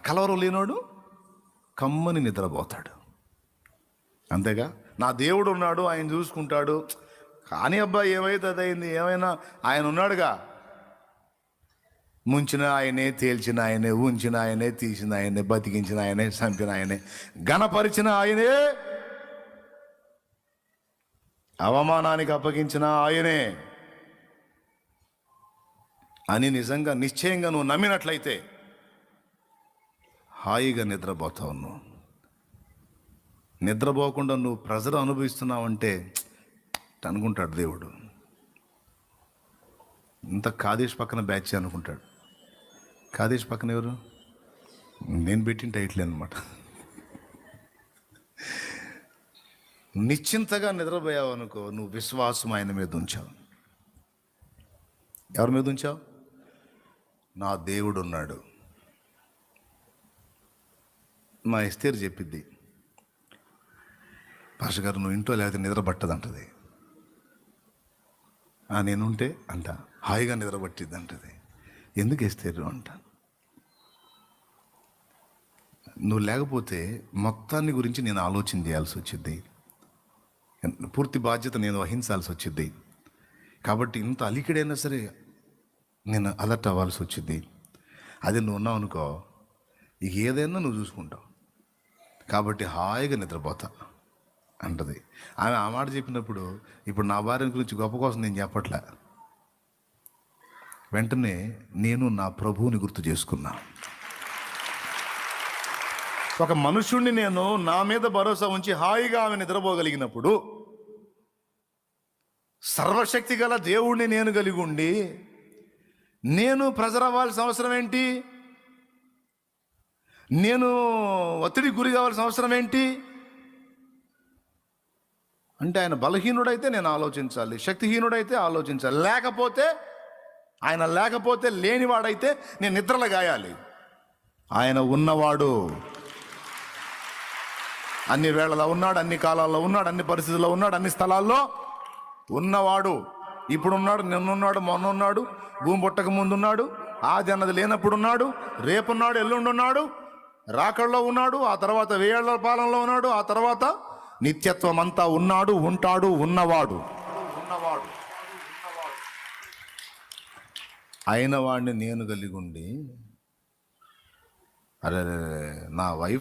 కలవరం లేనోడు కమ్మని నిద్రపోతాడు. అంతేగా, నా దేవుడు ఉన్నాడు, ఆయన చూసుకుంటాడు. కానీ అబ్బాయి ఏమైతే అదైంది, ఏమైనా ఆయన ఉన్నాడుగా. ముంచిన ఆయనే, తేల్చిన ఆయనే, ఉంచిన ఆయనే, తీసిన ఆయనే, బతికించిన ఆయనే, చంపిన ఆయనే, ఘనపరిచిన ఆయనే, అవమానానికి అప్పగించిన ఆయనే అని నిజంగా నిశ్చయంగా నువ్వు నమ్మినట్లయితే హాయిగా నిద్రపోతావు. నువ్వు నిద్రపోకుండా నువ్వు ప్రెజర్ అనుభవిస్తున్నావంటే అనుకుంటాడు దేవుడు, ఇంత కాదేశ్ పక్కన బ్యాచ్ అనుకుంటాడు. కాదేశ్ పక్కన ఎవరు? నేను పెట్టిన టైటిల్ అనమాట. నిశ్చింతగా నిద్రపోయావు అనుకో, నువ్వు విశ్వాసం ఆయన మీద ఉంచావు. ఎవరి మీద ఉంచావు? నా దేవుడు ఉన్నాడు. మా ఎస్తేరు చెప్పిద్ది, పాష గారు నువ్వు ఇంట్లో లేకపోతే నిద్ర పట్టదంటది. నేనుంటే అంట హాయిగా నిద్ర పట్టిద్ది అంటది. ఎందుకు ఎస్తేరు అంట, నువ్వు లేకపోతే మొత్తాన్ని గురించి నేను ఆలోచన చేయాల్సి వచ్చింది, పూర్తి బాధ్యత నేను వహించాల్సి వచ్చింది. కాబట్టి ఇంత అలికిడైనా సరే నేను అలర్ట్ అవ్వాల్సి వచ్చింది. అది నువ్వు ఉన్నావు అనుకో, ఇక ఏదైనా నువ్వు చూసుకుంటావు. కాబట్టి హాయిగా నిద్రపోతా అంటది ఆమె. ఆ మాట చెప్పినప్పుడు ఇప్పుడు నా భార్య గురించి గొప్ప కోసం నేను చెప్పట్లే, వెంటనే నేను నా ప్రభువుని గుర్తు చేసుకున్నా. ఒక మనుషుణ్ణి నేను నా మీద భరోసా ఉంచి హాయిగా ఆమె నిద్రపోగలిగినప్పుడు, సర్వశక్తి గల దేవుణ్ణి నేను కలిగి ఉండి నేను ప్రెజర్ అవ్వాల్సిన అవసరం ఏంటి? నేను ఒత్తిడికి గురి కావాల్సిన అవసరం ఏంటి? అంటే ఆయన బలహీనుడైతే నేను ఆలోచించాలి, శక్తిహీనుడైతే ఆలోచించాలి. ఆయన లేకపోతే లేనివాడైతే నేను నిద్రలు గాయాలి. ఆయన ఉన్నవాడు, అన్ని వేళలో ఉన్నాడు, అన్ని కాలాల్లో ఉన్నాడు, అన్ని పరిస్థితుల్లో ఉన్నాడు, అన్ని స్థలాల్లో ఉన్నవాడు. ఇప్పుడున్నాడు, నిన్నున్నాడు, మొన్న ఉన్నాడు, భూమి పుట్టక ముందున్నాడు, ఆది అన్నది లేనప్పుడు ఉన్నాడు, రేపున్నాడు, ఎల్లుండున్నాడు, రాకడలో ఉన్నాడు, ఆ తర్వాత 1000 ఏళ్ల పాలనలో ఉన్నాడు, ఆ తర్వాత నిత్యత్వం అంతా ఉన్నాడు, ఉంటాడు, ఉన్నవాడు. అయిన వాడిని నేను కలిగి ఉండి, అరే నా వైఫ్